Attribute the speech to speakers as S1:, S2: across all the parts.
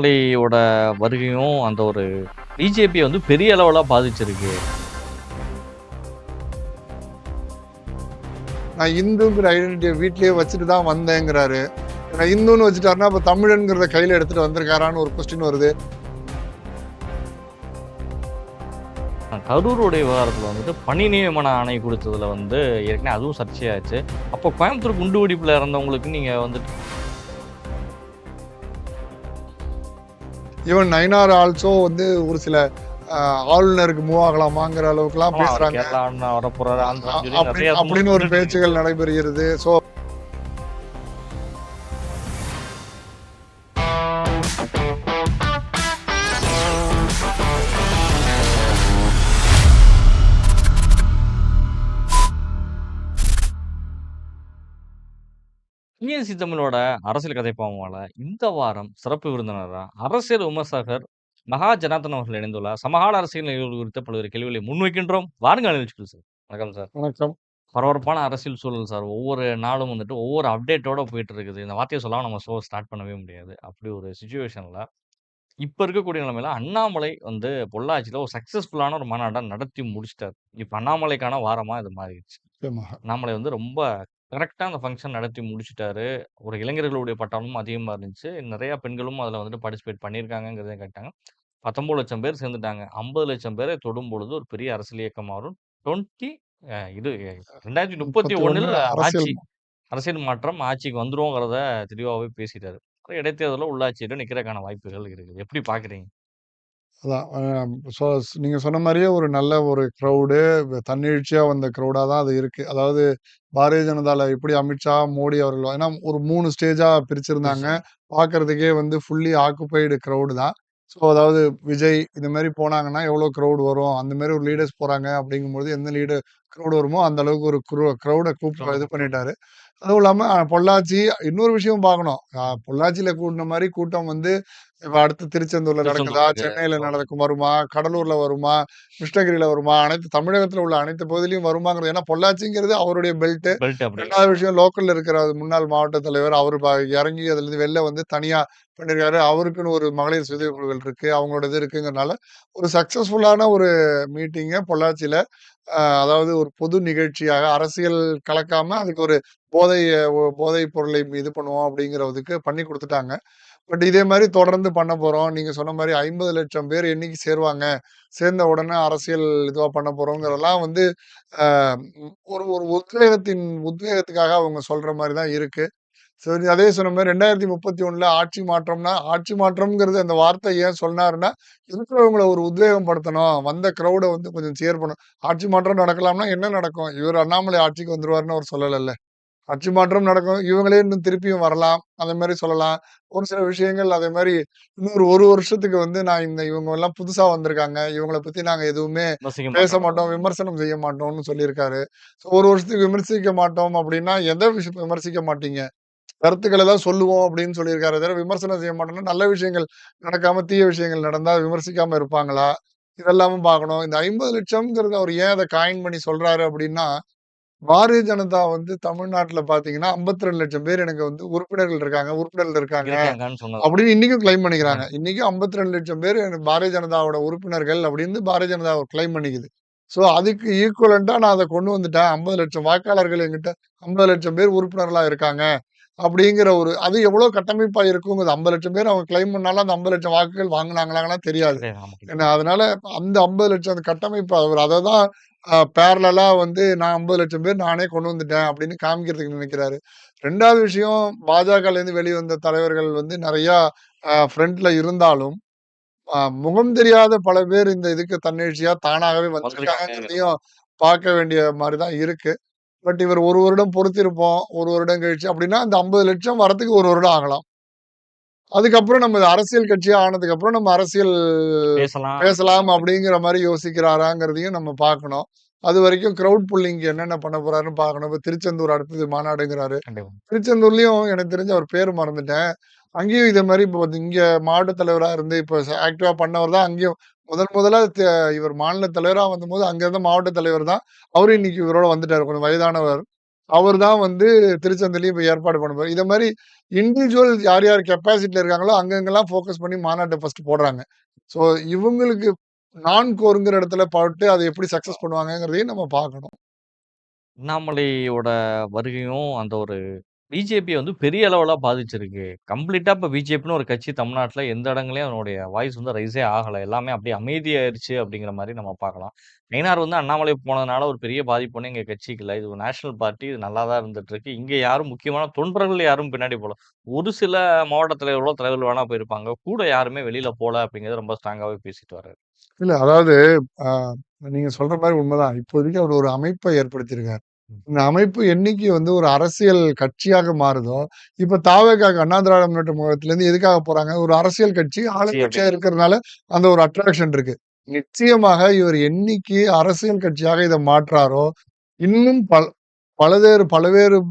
S1: அண்ணாமலையோட வருகையும் அந்த ஒரு பிஜேபிய வந்து பெரிய அளவுல பாதிச்சிருக்கு.
S2: நான் இந்துங்கிற ஐடென்டிட்டிய வீட்லயே வச்சுட்டு தான் வந்தேங்கிறாரு. நான் இந்துன்னு வச்சுட்டாருன்னா, அப்ப தமிழன்கிறத கையில எடுத்துட்டு வந்திருக்காரான்னு ஒரு கொஸ்டின் வருது.
S1: கரூருடைய விவகாரத்துல வந்துட்டு பணி நியமன ஆணை குடுத்ததுல வந்து ஏற்கனவே அதுவும் சர்ச்சையாச்சு. அப்போ கோயம்புத்தூர் குண்டு வெடிப்புல இறந்தவங்களுக்கு நீங்க வந்துட்டு
S2: ஈவன் நயினார் ஆல்சோ வந்து ஒரு சில ஆளுநருக்கு மூவ் ஆகலாமாங்கிற அளவுக்குலாம்
S1: ஆமா, அவர்
S2: பேசுறாங்க.
S1: கேரளா ஆளுநர் வரப்போறாரு, ஆந்திரான்னு சொல்லி நிறைய
S2: அப்படின்னு ஒரு பேச்சுகள் நடைபெறுகிறது. ஸோ
S1: டிஎன்சி தமிழோட அரசியல் கதைப்பாமால இந்த வாரம் சிறப்பு விருந்தினரா அரசியல் விமர்சகர் மகா ஜனார்தன் அவர்கள் இணைந்துள்ளார். சமகால அரசியல் நிகழ்வுகள் குறித்த பல்வேறு கேள்விகளை முன்வைக்கின்றோம். வாருங்கள் நிகழ்ச்சிக்குள் சார். வணக்கம் சார்.
S2: வணக்கம்.
S1: பரபரப்பான அரசியல் சூழல் சார். ஒவ்வொரு நாளும் வந்துட்டு ஒவ்வொரு அப்டேட்டோட போயிட்டு இருக்குது. இந்த வார்த்தைய சொல்லாம நம்ம ஷோ ஸ்டார்ட் பண்ணவே முடியாது. அப்படி ஒரு சிச்சுவேஷன்ல இப்ப இருக்கக்கூடிய நிலைமையில அண்ணாமலை வந்து பொள்ளாச்சியில ஒரு சக்சஸ்ஃபுல்லான ஒரு மாநாட்ட நடத்தி முடிச்சுட்டாரு. இப்ப அண்ணாமலைக்கான வாரமா இது மாறிடுச்சு.
S2: நிச்சயமாக.
S1: அண்ணாமலை வந்து ரொம்ப கரெக்ட்டா அந்த ஃபங்ஷன் நடத்தி முடிச்சுட்டாரு. ஒரு இளைஞர்களுடைய பட்டாளமும் அதிகமா இருந்துச்சு. நெறைய பெண்களும் அதுல வந்துட்டு பார்ட்டிசிபேட் பண்ணியிருக்காங்கங்கிறதையும் காட்டிட்டாங்க. 19,00,000 பேர் சேர்ந்துட்டாங்க. 50,00,000 பேரை தொடும்பொழுது ஒரு பெரிய அரசியல் இயக்கம் மாறும். 20 இது 2031
S2: 31 அரசியல்
S1: ஆட்சி அரசியல் மாற்றம் ஆட்சிக்கு வந்துருவோங்கிறத தெளிவாவே பேசிட்டாரு. இடைத்தேர்தல்ல உள்ளாட்சியில நிக்கிறதுக்கான வாய்ப்புகள் இருக்குது. எப்படி பார்க்குறீங்க?
S2: அதான் நீங்க சொன்ன மாரியே ஒரு நல்ல ஒரு கிரவுடு, தன்னெழுச்சியா வந்த கிரவுடா தான் அது இருக்கு. அதாவது பாரதிய ஜனதால எப்படி அமித்ஷா, மோடி அவர்கள் ஏன்னா ஒரு 3 ஸ்டேஜா பிரிச்சிருந்தாங்க.
S1: புதுசா.
S2: பார்க்கறதுக்கே வந்து ஃபுல்லி ஆக்குபைடு கிரவுடு தான். ஸோ அதாவது விஜய் இந்த மாரி போனாங்கன்னா எவ்வளோ கிரவுட் வரும்? அந்த மாரி ஒரு லீடர்ஸ் போறாங்க அப்படிங்கும்போது எந்த கிரவுட் வருமோ அந்த அளவுக்கு ஒரு கிரவுட இது பண்ணிட்டாரு. அதுவும் இல்லாம பொள்ளாச்சி இன்னொரு விஷயம் பார்க்கணும். பொள்ளாச்சியில கூட்டுன மாரி கூட்டம் வந்து இப்ப அடுத்து திருச்செந்தூர்ல நடக்குதா?
S1: திருச்செந்தூருக்கு
S2: சென்னையில வருமா? கடலூர்ல வருமா? கிருஷ்ணகிரியில வருமா? அனைத்து தமிழகத்துல உள்ள அனைத்து பகுதியிலயும் வருமாங்கிறது ஏன்னா பொள்ளாச்சிங்கிறது அவருடைய பெல்ட்.
S1: பெல்ட் அப்படி.
S2: 2வது விஷயம் லோக்கல்ல இருக்கிற முன்னாள் மாவட்ட தலைவர் அவரு இறங்கி அதுலருந்து வெளில வந்து தனியா பண்ணியிருக்காரு. அவருக்குன்னு ஒரு மகளிர் சுய குழுக்கள் இருக்கு. அவங்களோட இது இருக்குங்கிறனால, ஒரு சக்சஸ்ஃபுல்லான ஒரு மீட்டிங்க பொள்ளாச்சியில அதாவது ஒரு பொது நிகழ்ச்சியாக அரசியல் கலக்காம அதுக்கு ஒரு போதை போதைப் பொருளை இது பண்ணுவோம் அப்படிங்கிறதுக்கு பண்ணி குடுத்துட்டாங்க. பட் இதே மாரி தொடர்ந்து பண்ண போறோம். நீங்க சொன்ன மாரி 50,00,000 பேர் என்னைக்கு சேருவாங்க? சேர்ந்த உடனே அரசியல் இதுவா பண்ண போறோங்கிறதெல்லாம் வந்து அ ஒரு ஒரு உத்வேகத்துக்காக அவங்க சொல்ற மாரி தான் இருக்கு. சரி அதே சொன்ன மாரி 2031ல ஆட்சி மாற்றம்ங்கிறது அந்த வார்த்தை ஏன் சொன்னாருன்னா, இருக்கிறவங்கள ஒரு உத்வேகம் படுத்தணும். வந்த கிரவுட வந்து கொஞ்சம் சியர் பண்ணணும். ஆட்சி மாற்றம் நடக்கலாம்னா என்ன நடக்கும்? இவரு அண்ணாமலை ஆட்சிக்கு வந்துருவாருன்னு அவர் சொல்லலல்ல. ஆட்சி மாற்றம் நடக்கும். இவங்களே இன்னும் திருப்பியும் வரலாம். அந்த மாரி சொல்லலாம். ஒரு சில விஷயங்கள் அதே மாரி இன்னொரு 1 வருஷத்துக்கு வந்து இவங்க எல்லாம் புதுசா வந்திருக்காங்க. இவங்கள பத்தி நாங்க எதுவுமே
S1: விமர்சிக்க
S2: பேச
S1: மாட்டோம்.
S2: மாட்டோம், விமர்சனம் செய்ய மாட்டோம்னு சொல்லியிருக்காரு. 1 வருஷத்துக்கு விமர்சிக்க மாட்டோம் அப்டின்னா, எத விமர்சிக்க மாட்டீங்க? கருத்துக்கள தான் சொல்லுவோம் அப்படின்னு சொல்லியிருக்காரே தவிர, விமர்சனம் செய்ய மாட்டோம்னா, நல்ல விஷயங்கள் நடக்காம தீய விஷயங்கள் நடந்தா விமர்சிக்காம இருப்பாங்களா? இதெல்லாமும் பார்க்கணும். இந்த 50,00,000ங்கிறது அவர் ஏன் அத காயின் பண்ணி சொல்றாரு அப்படின்னா, பாரதிய ஜனதா வந்து தமிழ்நாட்டுல பார்த்தீங்கன்னா, 52,00,000 பேர் எனக்கு வந்து உறுப்பினர்கள் இருக்காங்க
S1: இருக்காங்கன்னு சொன்னது.
S2: அப்படின்னு இன்னைக்கும் கிளைம் பண்ணிக்கிறாங்க. இன்னைக்கும் 52,00,000 பேர் எனக்கு பாரதிய ஜனதாவோட உறுப்பினர்கள் அப்படின்னு பாரதிய ஜனதா கிளைம் பண்ணிக்குது. சோ அதுக்கு ஈக்குவலன்ட்டா நான் அத கொண்டு வந்துட்டேன். 50,00,000 வாக்காளர்கள் என்கிட்ட 50,00,000 பேர் உறுப்பினர்களா இருக்காங்க. அப்படிங்கிற அது எவ்வளவு கட்டமைப்பா இருக்குங்கிறது 50,00,000 பேர் அவங்க கிளைம் பண்ணாலும் அந்த 50,00,000 வாக்குகள் வாங்குனாங்களான்னா தெரியாது.
S1: ஆமா.
S2: ஏன்னா அதனால அந்த 50,00,000 அந்த கட்டமைப்பு அவர் அததான் பேரலலா வந்து நான் 50,00,000 பேர் நானே கொண்டு வந்துட்டேன் அப்படின்னு காமிக்கிறதுக்கு நினைக்கிறாரு. 2வது விஷயம் பாஜகலேருந்து வெளிவந்த தலைவர்கள் வந்து நெறையா ஃப்ரண்ட்ல இருந்தாலும், முகம் தெரியாத பல பேர் இந்த இதுக்கு தன்னெழுச்சியா தானாகவே
S1: வந்திருக்காங்கங்கிறது.
S2: வந்திருக்காங்கங்கிறதையும் பார்க்க வேண்டிய மாரி தான் இருக்கு. பட் இவர் 1 வருடம் பொறுத்திருப்போம். 1 வருடம் கழிச்சு அப்படின்னா, அந்த 50,00,000 வரதுக்கு 1 வருடம் ஆகலாம். அதுக்கப்புறம் நம்ம அரசியல் கட்சியா ஆனதுக்கப்புறம் நம்ம அரசியல்
S1: பேசலாம்.
S2: பேசலாம் அப்படிங்கிற மாரி யோசிக்கிறாராங்கிறதையும் நம்ம பார்க்கணும். அதுவரைக்கும் கிரவுட் புல்லிங்க்கு என்னென்ன பண்ண போறாருன்னு பார்க்கணும். இப்ப திருச்செந்தூர் அடுத்தது மாநாடுங்கிறாரு.
S1: கண்டிப்பா.
S2: திருச்செந்தூர்லயும் எனக்கு தெரிஞ்சு அவர் பேரு மறந்துட்டேன். அங்கேயும் இதே மாரி இப்போ இங்க மாவட்ட தலைவரா இருந்து இப்ப ஆக்டிவா பண்ணவர் தான் அங்கேயும் முதலா இவர் மாநில தலைவரா வந்தபோது அங்க இருந்த மாவட்ட தலைவர் தான். அவரும் இன்னைக்கு இவரோட வந்துட்டாரு. கொஞ்சம் வயதானவர். அவர் தான் வந்து திருச்செந்தூர்லயும் போய் ஏற்பாடு பண்ண போறாரு. இத மாரி இண்டிவிஜுவல் யார் யார் கெப்பாசிட்டில இருக்காங்களோ, அங்கங்கலாம் ஃபோக்கஸ் பண்ணி மாநாட்ட ஃபர்ஸ்ட் போடுறாங்க. ஸோ இவங்களுக்கு நான் கோர்ங்கிற இடத்துல போட்டு அத எப்படி சக்சஸ் பண்ணுவாங்கங்கிறதையும் நம்ம பார்க்கணும்.
S1: அண்ணாமலையோட வருகையும் அந்த ஒரு பிஜேபிய வந்து பெரிய அளவுல பாதிச்சிருக்கு. கம்ப்ளீட்டா இப்ப பிஜேபின்னு ஒரு கட்சி தமிழ்நாட்டுல எந்த இடங்கள்லயும் அதனுடைய வாய்ஸ் வந்து ரைஸே ஆகல. எல்லாமே அப்படியே அமைதியாயிருச்சு அப்படிங்கிற மாரி நம்ம பார்க்கலாம். நயினார் வந்து அண்ணாமலை போனதுனால ஒரு பெரிய பாதிப்பு ஒண்ணும் எங்க கட்சிக்கு இல்ல. இது ஒரு நேஷனல் பார்ட்டி. இது நல்லா தான் இருந்துட்டு இருக்கு. இங்க யாரும் முக்கியமான தொண்டர்கள் யாரும் பின்னாடி போல. ஒரு சில மாவட்ட தலைவர்களோ, தலைவர்கள் வேணா போயிருப்பாங்க. கூட யாருமே வெளியில போல அப்படிங்கிறத ரொம்ப ஸ்ட்ராங்காவே பேசிட்டு வர்றாரு.
S2: இல்ல அதாவது அ நீங்க சொல்ற மாரி உண்மதான். இப்போதைக்கு அவர் ஒரு அமைப்ப ஏற்படுத்தியிருக்காரு.
S1: ம்.
S2: இந்த அமைப்பு என்னைக்கு வந்து ஒரு அரசியல் கட்சியாக மாறுதோ, இப்ப தாவேகாக்கு அண்ணா திராவிட முன்னேற்ற கழகத்திலேருந்து எதுக்காக போறாங்க? ஒரு அரசியல் கட்சி
S1: கட்சி
S2: ஆளுங்கட்சியா
S1: அப்படின்னு.
S2: இருக்கிறதுனால அந்த ஒரு அட்ராக்ஷன் இருக்கு. நிச்சயமாக இவர் என்னைக்கு அரசியல் கட்சியாக இத மாற்றாரோ, இன்னும் பலவேறு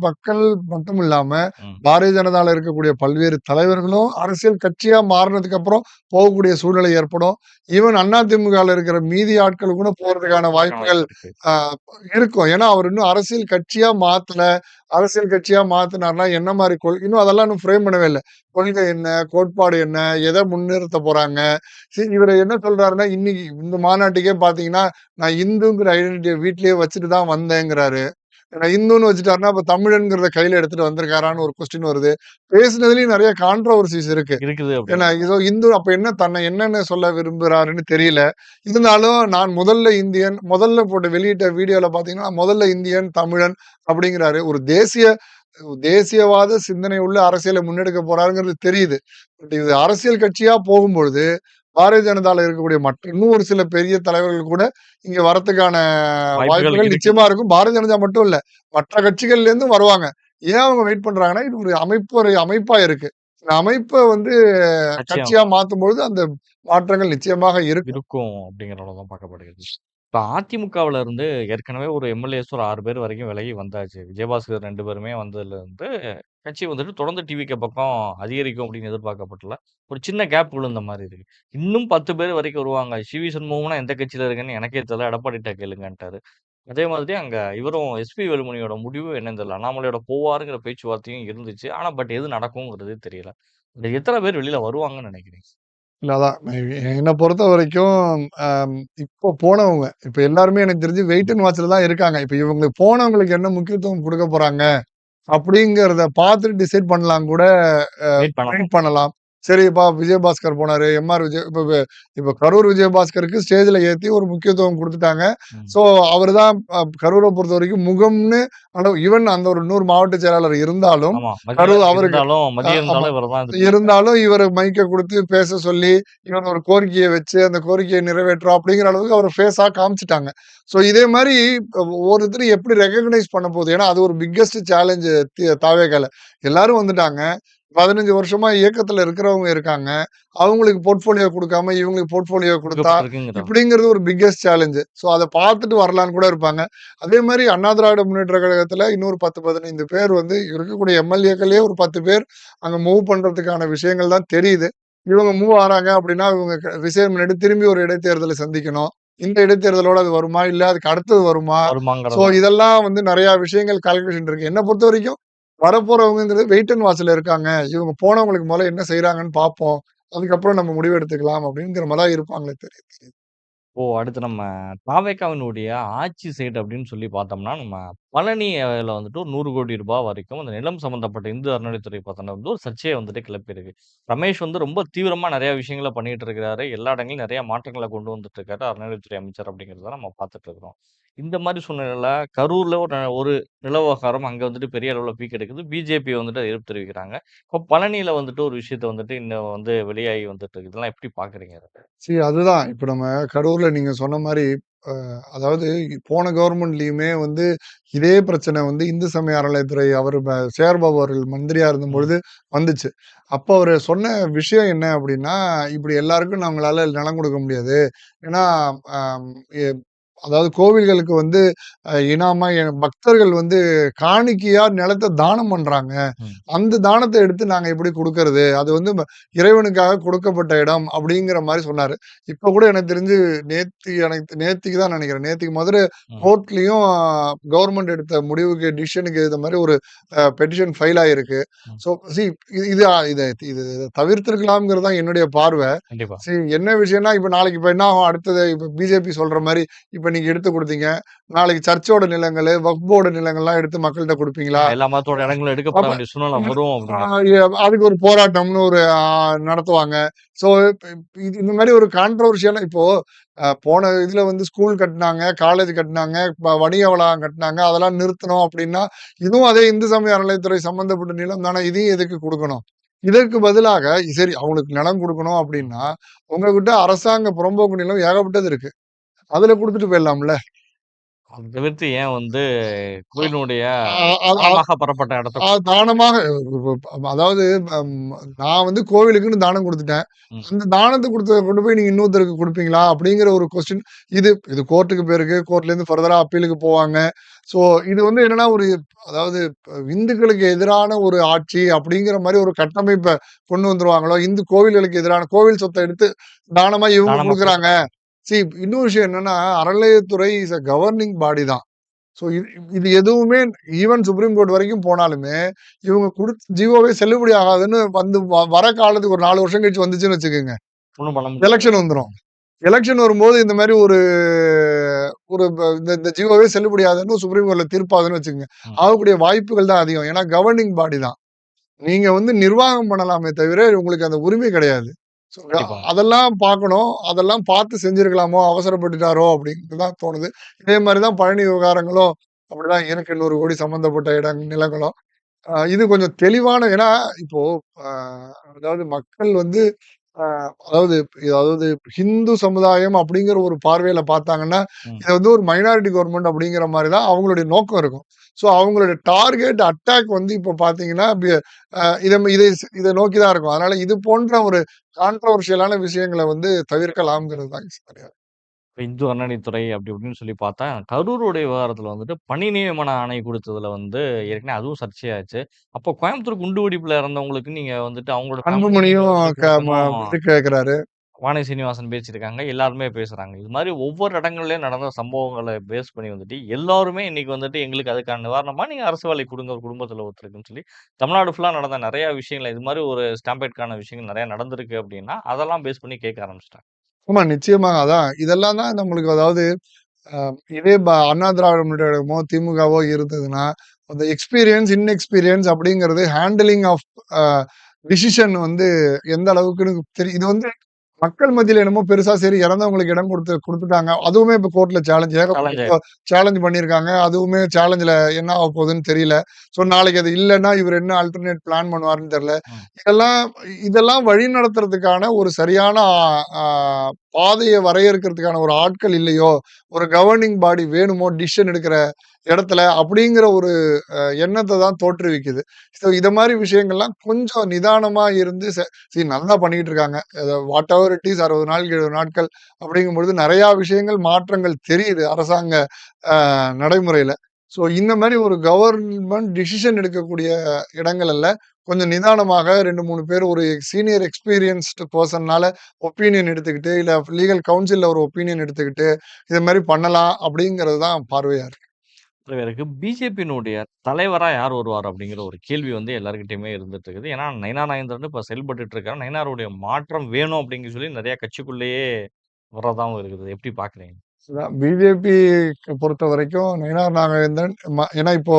S2: மக்கள் மட்டும் இல்லாம,
S1: ம்.
S2: பாரதிய ஜனதால இருக்கக்கூடிய பல்வேறு தலைவர்களும் அரசியல் கட்சியா மாறுனதுக்கு அப்புறம் போகக்கூடிய சூழ்நிலை ஏற்படும். ஈவன் அதிமுகல இருக்கிற மீதி ஆட்கள் கூட போறதுக்கான
S1: போறதுக்கான
S2: வாய்ப்புகள்
S1: வாய்ப்பு இருக்கு.
S2: அ இருக்கும். ஏன்னா, அவர் இன்னும் அரசியல் கட்சியா மாத்தல. அரசியல் கட்சியா மாத்துனார்னா என்ன மாரி இன்னும் அதெல்லாம் இன்னும் ஃப்ரேம் பண்ணவே இல்ல. கொள்கை என்ன? கோட்பாடு என்ன? எத முன்னிறுத்த போறாங்க? இவரு என்ன சொல்றாருன்னா, இன்னைக்கு இந்த மாநாட்டுக்கே பார்த்தீங்கன்னா, நான் இந்துங்கிற ஐடென்டிட்டிய வீட்லயே வச்சுட்டு தான் வந்தேங்கிறாரு. ஏன்னா இந்துன்னு வச்சுட்டாருன்னா, அப்ப தமிழன்கிறத கையில எடுத்துட்டு வந்திருக்காரான்னு ஒரு கொஸ்டின் வருது. பேசினதுலயும் நெறைய கான்ட்ரோவர்சிஸ் இருக்கு.
S1: இருக்குது
S2: ஏன்னா,
S1: அப்படிங்கிறாங்க.
S2: ஏதோ இந்து அப்ப என்ன தன்னை என்னன்னு சொல்ல விரும்புறாருன்னு தெரியல. இருந்தாலும் நான் முதல்ல இந்தியன், முதல்ல போட்ட வெளியிட்ட வீடியோல பார்த்தீங்கன்னா, முதல்ல இந்தியன், தமிழன் அப்படிங்கிறாரு. ஒரு தேசியவாத சிந்தனை உள்ள அரசியல முன்னெடுக்க போறாருங்கிறது தெரியுது. பட் இது அரசியல் கட்சியா போகும்பொழுது, பாரதிய ஜனதால இருக்கக்கூடிய மற்ற இன்னும் ஒரு சில பெரிய தலைவர்கள் கூட இங்க வரத்துக்கான
S1: வாய்ப்புகள்
S2: வாய்ப்புகள்
S1: இருக்கு.
S2: நிச்சயமா இருக்கும். பாரதிய ஜனதா மட்டும் இல்ல. மற்ற கட்சிகள்ல இருந்தும் வருவாங்க. ஏன் அவங்க வெயிட் பண்றாங்கன்னா, இது ஒரு அமைப்பா இருக்கு. இந்த அமைப்ப வந்து
S1: கட்சியா
S2: கட்சியா மாத்தும்பொழுது அந்த மாற்றங்கள் நிச்சயமாக இருக்கும்.
S1: இருக்கும் அப்படிங்கிற அளவு தான் பார்க்கப்படுகிறது. இப்ப அதிமுகவுல இருந்து ஏற்கனவே ஒரு எம்.எல்.ஏஸ் ஒரு 6 பேர் வரைக்கும் விலகி வந்தாச்சு. விஜயபாஸ்கர் 2 பேருமே வந்ததுலருந்து, கட்சி வந்துட்டு தொடர்ந்து டிவிகே பக்கம் அதிகரிக்கும் அப்படின்னு எதிர்பார்க்கப்பட்டல. ஒரு சின்ன கேப் விழுந்த மாரி இருக்கு. இன்னும் 10 பேர் வரைக்கும் வருவாங்க. சி.வி. சண்முகம்லாம் எந்த கட்சியில இருக்கேன்னு எனக்கே தெரியல. எடப்பாடிட்ட கேளுங்கன்ட்டாரு. அதே மாதிரி அங்க இவரும் எஸ்பி வேலுமணியோட முடிவு என்னன்னு தெரியல. அண்ணாமலையோட போவாருங்கிற பேச்சுவார்த்தையும் இருந்துச்சு. ஆனா எது நடக்குங்கிறது தெரியல. இந்த எத்தன பேர் வெளியில வருவாங்கன்னு நினைக்கிறீங்க?
S2: இல்ல அதான் என்ன பொறுத்தவரைக்கும் இப்போ போனவங்க, இப்ப எல்லாருமே எனக்கு தெரிஞ்சு வெயிட்
S1: ம்.
S2: அண்ட் வாட்ச்ல தான் இருக்காங்க. இப்ப இவங்களுக்கு போனவங்களுக்கு என்ன முக்கியத்துவம் குடுக்க போறாங்க? அப்படிங்கிறத பார்த்துட்டு டிசைட் பண்ணலாம் கூட
S1: வெயிட் பண்ணலாம்.
S2: வெயிட் பண்ணலாம். சரிப்பா விஜயபாஸ்கர் போனாரு. எம்.ஆர். விஜய் இப்ப கரூர் விஜயபாஸ்கருக்கு ஸ்டேஜ்ல ஏத்தி ஒரு முக்கியத்துவம் குடுத்துட்டாங்க.
S1: ம்.
S2: ஸோ அவரு தான் கரூர பொறுத்தவரைக்கும் முகம்னு ஈவன் அந்த ஒரு 100 மாவட்ட செயலாளர் இருந்தாலும்,
S1: ஆமா.
S2: கரூர் அவருக்கு
S1: மதியம்
S2: ஆமா.
S1: இருந்தாலும் இவரு தான் இது பண்ணுவாரு.
S2: இருந்தாலும் இவரு மைக்க குடுத்து பேச சொல்லி, இவன் ஒரு கோரிக்கைய வச்சு, அந்த கோரிக்கைய நிறைவேற்றுறோம் அப்படிங்கிற அளவுக்கு அவர ஃபேஸா காமிச்சுட்டாங்க. ஸோ இதே மாரி ஒவ்வொருத்தரும் எப்படி ரெகக்னைஸ் பண்ண போகுது? ஏன்னா அது ஒரு பிக்கஸ்ட் சேலஞ்ச் தாவேகால. எல்லாரும் வந்துட்டாங்க. 15 வருஷமா இயக்கத்துல இருக்கிறவங்க இருக்காங்க. அவங்களுக்கு போர்ட்ஃபோலியோ குடுக்காம, இவங்களுக்கு போர்ட்ஃபோலியோ குடுத்தா,
S1: குடுக்கப்பட்டிருக்குங்கிறாங்க.
S2: இப்படிங்கிறது ஒரு பிக்கஸ்ட் சேலஞ்ச். ஸோ அத பார்த்துட்டு வரலான்னு கூட இருப்பாங்க. அதே மாரி அண்ணா திராவிட முன்னேற்ற கழகத்துல இன்னொரு 10, 15 பேர் வந்து இருக்கக்கூடிய எம்.எல்.ஏக்கள்லயே ஒரு 10 பேர் அங்க மூவ் பண்றதுக்கான விஷயங்கள் தான் தெரியுது. இவங்க மூவ் ஆறாங்க அப்படின்னா, இவங்க ரிசைன் பண்ணிட்டு திரும்பி ஒரு இடைத்தேர்தல சந்திக்கணும். இந்த இடைத்தேர்தலோட அது வருமா? இல்ல அதுக்கு அடுத்தது வருமா? ஸோ
S1: வருமாங்கிறது தான்.
S2: இதெல்லாம் வந்து நெறைய விஷயங்கள் கால்குலேஷன் இருக்கு. என்ன பொறுத்தவரைக்கும் வரப்போறவங்கங்கிறது வெயிட் அண்ட் வாட்ச்ல இருக்காங்க. இவங்க போனவங்களுக்கு முதல்ல என்ன செய்றாங்கன்னு பார்ப்போம். அதுக்கப்புறம் நம்ம முடிவு எடுத்துக்கலாம் அப்படிங்கிற மாரி தான் இருப்பாங்களே தெரியுது.
S1: அடுத்து நம்ம தாவேக்காவினுடைய ஆட்சி சைடு அப்படின்னு சொல்லி பார்த்தோம்னா, நம்ம பழனில வந்துட்டு ஒரு ரூ. 100,00,00,000 வரைக்கும் அந்த நிலம் சம்மந்தப்பட்ட இந்து அறநிலையத்துறை பார்த்தோம்னா வந்து ஒரு சர்ச்சைய வந்துட்டு கிளப்பியிருக்கு. ரமேஷ் வந்து ரொம்ப தீவிரமா நெறைய விஷயங்கள பண்ணிட்டு இருக்கிறாரு. எல்லா இடங்கள்லயும் நெறைய மாற்றங்கள கொண்டு வந்துட்டு இருக்காரு. அறநிலையத்துறை அமைச்சர் அப்படிங்கிறத நம்ம பார்த்துட்டு இருக்கிறோம். இந்த மாரி சூழ்நிலையில கரூர்ல ஒரு நில விவகாரம் அங்க வந்துட்டு பெரிய அளவுல பீக் எடுக்குது. பிஜேபி வந்துட்டு எதிர்ப்பு தெரிவிக்கிறாங்க. இப்போ பழனியில வந்துட்டு ஒரு விஷயத்த வந்துட்டு இன்னும் வந்து வெளியாகி வந்துட்டு இருக்கு. இதெல்லாம் எப்படி பார்க்குறீங்க அத?
S2: அதுதான். இப்ப நம்ம கரூர்ல நீங்க சொன்ன மாரி, அ அதாவது போன கவர்மெண்ட்லயுமே வந்து இதே பிரச்சனை வந்து இந்து சமய அறநிலையத்துறை அவரு சேகர்பாபு அவர்கள் மந்திரியா
S1: ம்.
S2: இருந்தபொழுது வந்துச்சு. அப்ப அவரு சொன்ன விஷயம் என்ன அப்டின்னா, "இப்படி எல்லாருக்கும் நம்மளால நிலம் குடுக்க முடியாது. ஏன்னா, அம் எ அதாவது கோவில்களுக்கு வந்து இனாமா பக்தர்கள் வந்து காணிக்கையா நிலத்த தானம் பண்றாங்க.
S1: ம்.
S2: அந்த தானத்த எடுத்து நாங்க எப்படி குடுக்கறது? அது வந்து இறைவனுக்காக கொடுக்கப்பட்ட இடம் அப்படிங்கிற மாரி சொன்னாரு. இப்ப கூட எனக்கு தெரிஞ்சு நேத்திக்கு தான் நெனைக்கிறேன். நேத்திக்கு மதுரை
S1: ம்.
S2: கோர்ட்லயும் கவர்ன்மெண்ட் எடுத்த முடிவுக்கு டிசிஷனுக்கு ஏத்த மாரி ஒரு பெட்டிஷன் ஃபைல் ஆயிருக்கு.
S1: ம்.
S2: ஸோ சி இது இது இத இது தவிர்த்திருக்கலாம்ங்கிறது தான் என்னுடைய பார்வை.
S1: கண்டிப்பா.
S2: என்ன விஷயம்னா, இப்ப என்ன ஆகும் அடுத்தது இப்ப பிஜேபி சொல்ற மாரி, இப்ப நீங்க எடுத்து குடுத்தீங்க. நாளைக்கு சர்ச்சோட நிலங்களு, வக்ஃப் போர்டு நிலங்கள்லாம் எடுத்து மக்கள்ட்ட குடுப்பீங்களா?
S1: எல்லா மதத்தோட இடங்களும் எடுக்கப்பட
S2: அப்ப
S1: வேண்டிய சூழ்நிலை வரும்
S2: ஆ
S1: அப்படிங்கிற
S2: அதுக்கு ஒரு போராட்டம்னு ஒரு நடத்துவாங்க. ஸோ இது இந்த மாரி ஒரு கான்ட்ரோவர்ஷியான இப்போ போன இதுல வந்து ஸ்கூல் கட்டுனாங்க, காலேஜ் கட்டுனாங்க, வணிக வளாகம் கட்டுனாங்க. அதெல்லாம் நிறுத்தணும் அப்டின்னா, இதுவும் அதே இந்து சமய அறநிலையத்துறை சம்பந்தப்பட்ட நிலம் தானே. இதையும் எதுக்கு குடுக்கணும்? இதற்கு பதிலாக சரி அவங்களுக்கு நிலம் குடுக்கணும்
S1: ம்.
S2: அப்டின்னா, உங்ககிட்ட அரசாங்க புறம்போக்கு நிலம் ஏகப்பட்டது இருக்கு. அதுல குடுத்துட்டு போயிரலாம்ல.
S1: அத தவிர்த்து ஏன் வந்து கோயிலினுடைய
S2: அ அ அ
S1: தானமாக பெறப்பட்ட இடத்த
S2: தானமாக அதாவது அம் நான் வந்து கோவிலுக்குன்னு தானம் குடுத்துட்டேன்.
S1: ம்.
S2: அந்த தானத்த குடுத்தத கொண்டு போய் நீங்க இன்னொருத்தருக்கு குடுப்பீங்களா? அப்படிங்கிற ஒரு கொஸ்டின் இது கோர்ட்‌க்கு போயிருக்கு. கோர்ட்லேருந்து ஃபர்தரா அப்பீலுக்கு போவாங்க. ஸோ இது வந்து என்னன்னா, அதாவது இந்துக்களுக்கு எதிரான ஒரு ஆட்சி அப்படிங்கிற மாரி ஒரு கட்டமைப்ப கொண்டு வந்துருவாங்களோ, கோவில்களுக்கு எதிரான கோவில் சொத்த எடுத்து தானமா இவங்க
S1: தானமா
S2: குடுக்குறாங்க.
S1: குடுத்துட்டாங்க.
S2: இன்னொரு விஷயம் என்னன்னா, அறநிலையத்துறை இஸ் அ கவர்னிங் பாடி தான். ஸோ இது எதுவுமே ஈவன் சுப்ரீம் கோர்ட் வரைக்கும் போனாலுமே, இவங்க குடுத்த ஜியோவே செல்லுபடி ஆகாதுன்னு வந்து வர காலத்துக்கு ஒரு 4 வருஷம் கழிச்சு வந்துச்சுன்னு வச்சுக்கங்க.
S1: ஒண்ணும் பண்ண முடியாது.
S2: எலக்ஷன் வந்துரும்.
S1: ம்.
S2: எலக்ஷன் வரும்போது இந்த மாரி ஒரு ஒரு இந்த இந்த ஜியோவே செல்லுபடி ஆகாதுன்னு சுப்ரீம் கோர்ட்ல தீர்ப்பாகுதுன்னு வச்சுக்கங்க.
S1: ம்.
S2: ஆகக்கூடிய வாய்ப்புகள் தான் அதிகம். ஏன்னா கவர்னிங் பாடி தான். நீங்க வந்து நிர்வாகம் பண்ணலாமே தவிர, உங்களுக்கு அந்த உரிமை கிடையாது. ஸோ
S1: கண்டிப்பா.
S2: அதெல்லாம் பார்க்கணும். அதெல்லாம் பார்த்து செஞ்சிருக்கலாமோ! அவசரப்பட்டுட்டாரோ! அப்டின்ட்டு தான் தோணுது. இதே மாரி தான் பழனி விவகாரங்களும் அப்படிதான் எனக்கு 800 கோடி சம்மந்தப்பட்ட நிலங்களும். இது கொஞ்சம் தெளிவான ஏன்னா, இப்போ அ அதாவது மக்கள் வந்து அ அதாவது அதாவது ஹிந்து சமுதாயம் அப்படிங்கிற ஒரு பார்வையில பார்த்தாங்கன்னா,
S1: ம்.
S2: இத வந்து ஒரு மைனாரிட்டி கவர்ன்மெண்ட் அப்படிங்கிற மாரி தான் அவங்களுடைய நோக்கம் இருக்கும். ஸோ அவங்களுடைய டார்கெட் அட்டாக் வந்து இப்போ பார்த்தீங்கன்னா, இத நோக்கி தான் இருக்கும். அதனால இது போன்ற ஒரு கான்ட்ரோவர்ஷியலான விஷயங்கள வந்து தவிர்க்கலாம்ங்கிறது தான் சரியா.
S1: இப்ப இந்து அறநிலையத்துறை அப்படி இப்படின்னு சொல்லி பார்த்தா, கரூருடைய விவகாரத்துல வந்துட்டு பணி நியமன ஆணை குடுத்ததுல வந்து ஏற்கனவே அதுவும் சர்ச்சையாச்சு. அப்போ கோயம்புத்தூர் குண்டு வெடிப்புல இறந்தவங்களுக்கு நீங்க வந்துட்டு அவங்களோட ஃபேமிலிக்கு நீங்க
S2: அன்புமணியும்
S1: வந்து குடுக்கணும்.
S2: இது கேட்கிறாரு.
S1: வானதி சீனிவாசன் பேசியிருக்காங்க. எல்லாருமே பேசுறாங்க. இது மாரி ஒவ்வொரு இடங்கள்லயும் நடந்த சம்பவங்கள பேஸ் பண்ணி வந்துட்டு, எல்லாருமே இன்னைக்கு வந்துட்டு எங்களுக்கு அதுக்கான நிவாரணமா நீங்க அரசு வேலை குடுங்க ஒரு குடும்பத்தில ஒருத்தருக்குன்னு சொல்லி, தமிழ்நாடு ஃபுல்லா நடந்த நெறைய விஷயங்கள் இது மாரி ஒரு ஸ்டாம்பேட்க்கான விஷயங்கள் நெறைய நடந்திருக்கு அப்டின்னா, அதெல்லாம் பேஸ் பண்ணி கேட்க ஆரம்பிச்சுட்டாங்க.
S2: ஆமா, நிச்சயமாக. அதான் இதெல்லாம் தான் நம்மளுக்கு அதாவது அ இதே அண்ணா திராவிட முன்னேற்ற கழகமோ, திமுகவோ இருந்ததுன்னா, அந்த இன்எக்ஸ்பீரியன்ஸ் அப்படிங்கிறது ஹேண்டலிங் ஆஃப் அ டிசிஷன் வந்து எந்த அளவுக்குன்னு தெரியும். இது வந்து மக்கள் மத்தியில என்னமோ பெருசா சரி இறந்தவங்களுக்கு இடம் குடுத்துட்டாங்க. அதுவுமே இப்ப கோர்ட்ல
S1: சேலஞ்ச்
S2: ஏகப்பட்ட சேலஞ்ச் பண்ணியிருக்காங்க. அதுவுமே சேலஞ்சுல என்ன ஆகப் போகுதுன்னு தெரியல. ஸோ நாளைக்கு அது இல்லன்னா, இவரு என்ன அல்டர்னேட் பிளான் பண்ணுவாருன்னு தெரியல.
S1: ம்.
S2: இதெல்லாம் இதெல்லாம் வழி நடத்துறதுக்கான ஒரு சரியான ஆ பாதைய வரையறுக்கிறதுக்கான ஒரு ஆட்கள் இல்லையோ! ஒரு கவர்னிங் பாடி வேணுமோ! டிசிஷன் எடுக்கிற இடத்துல அப்படிங்கிற ஒரு எண்ணத்த தான் தோற்றுவிக்குது. ஸோ இத மாரி விஷயங்கள்லாம் கொஞ்சம் நிதானமா இருந்து நல்லா பண்ணிட்டு இருக்காங்க. வாட் எவர் இட் இஸ் 60 நாள், 70 நாட்கள் அப்படிங்கும்பொழுது நெறையா விஷயங்கள் மாற்றங்கள் தெரியுது அரசாங்க நடைமுறையில. ஸோ இந்த மாரி ஒரு கவர்ன்மென்ட் டிசிஷன் எடுக்கக்கூடிய இடங்கள்ல கொஞ்சம் நிதானமாக 2, 3 பேர் ஒரு சீனியர் எக்ஸ்பீரியன்ஸ்டு பெர்சன்னால ஒப்பீனியன் எடுத்துக்கிட்டு, இல்ல லீகல் கவுன்சில்ல ஒரு ஒப்பீனியன் எடுத்துக்கிட்டு, இது மாரி பண்ணலாம் அப்படிங்கிறது தான் பார்வையா இருக்கு.
S1: இருக்கு. பிஜேபியினுடைய தலைவரா யார் வருவார்? அப்படிங்கிற ஒரு கேள்வி வந்து எல்லார்கிட்டயுமே இருந்துட்டு இருக்குது. ஏன்னா, நயினார் நாகேந்திரன் இப்ப செயல்பட்டுட்டு இருக்காரு. நயினாருடைய மாற்றம் வேணும் அப்படின்னு சொல்லி நெறைய கட்சிக்குள்ளேயே வர்றதாவும் இருக்குது. எப்படி பார்க்குறீங்க?
S2: அதான் பிஜேபி பொறுத்தவரைக்கும் நயினார் நாகேந்திரன் ஏன்னா இப்போ